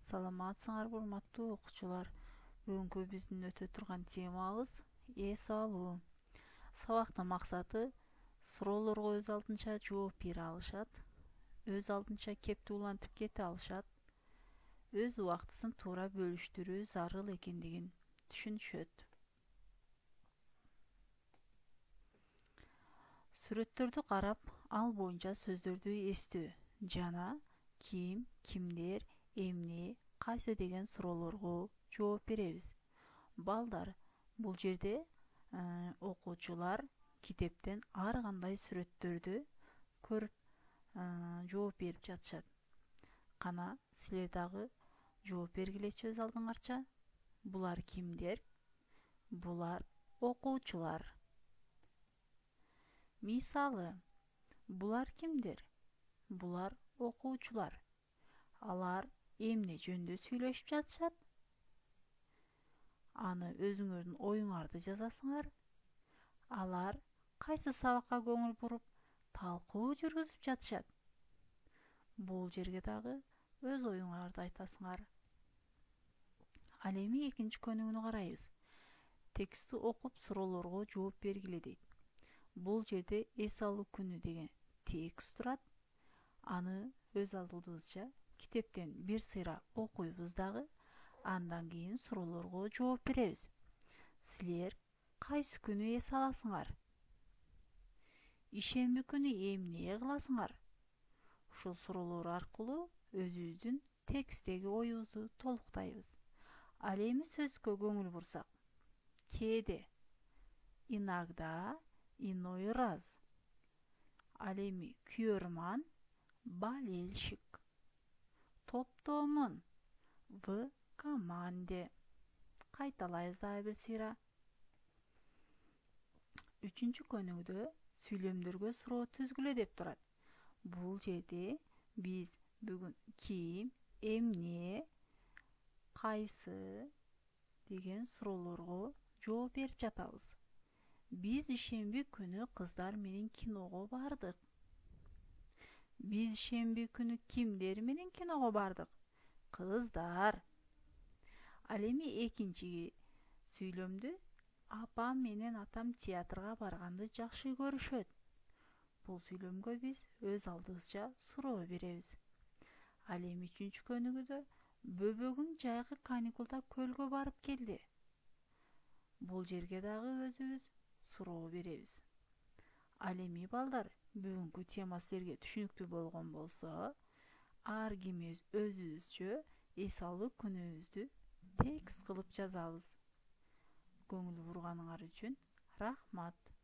Саламатсыңарбы урматтуу окуучулар. Бүгүнкү биздин өтө турган темабыз эс алуу. Сабактын максаты суроолорго өз алдынча жооп бере алышат, өз алдынча кепти улантып кете алышат, өз убактысын туура бөлүштүрүү зарыл экендигин түшүнүшөт. Сүрөттөрдү карап, ал боюнча сөздөрдү эстөө жана ким, кимдер, эмне, кайсы деген суроолорго жооп беребиз. Балдар, бул жерде окуучулар китептен ар кандай сүрөттөрдү көрүп жооп берип жатышат. Кана силер дагы жооп бергилечи өз алдыңарча. Булар кимдер? Булар окуучулар. Мисалы, булар кимдер? Булар окуучулар. Алар эмне жөнүндө сүйлөшүп жатышат? Аны өзүңөрдүн оюңарды жазасыңар. Алар кайсы сабакка көңүл буруп, талкуу жүргүзүп жатышат? Бул жерге дагы өз оюңарды айтасыңар. Ал эми экинчи көнүгүүнү карайбыз. Текстти окуп суроолорго жооп бергиле дейт. Бул жерде эс алуу күнү деген текст турат. Аны өз алдыбызча китептен бир сыйра окуйбуз дагы, андан кийин суроолорго жооп беребиз. Силер кайсы күнү эс аласыңар? Ишемби күнү эмне кыласыңар? Ушул суроолор аркылуу өзүбүздүн тексттеги оюбузду толуктайбыз. Ал эми сөзгө көңүл бурсак. Кээде, иногда, иной раз. Ал эми күйөрман, болельщик. Топтомун, в команде. Кайталайбыз дагы бир сыйра. Үчүнчү көнүгүүдө сүйлөмдөргө суроо түзгүлө деп турат. Бул жерде биз бүгүн ким, эмне, кайсы деген суроолорго жооп берип жатабыз. Биз ишемби күнү кыздар менен киного бардык. Биз ишемби күнү кимдер менен киного бардык? Кыздар. Ал эми экинчи сүйлөмдү апам менен атам театрга барганды жакшы көрүшөт. Бул сүйлөмгө биз өз алдыбызча суроо беребиз. Ал эми үчүнчү көнүгүүдө бөбөгүм жайкы каникулда көлгө барып келди. Бул жерге дагы өзүбүз суроо беребиз. Ал эми балдар, бүгүнкү тема силерге түшүнүктүү болгон болсо, ар кимибиз өзүбүзчө эс алуу күнүбүздү текст кылып жазабыз. Көңүл бурганыңар үчүн рахмат.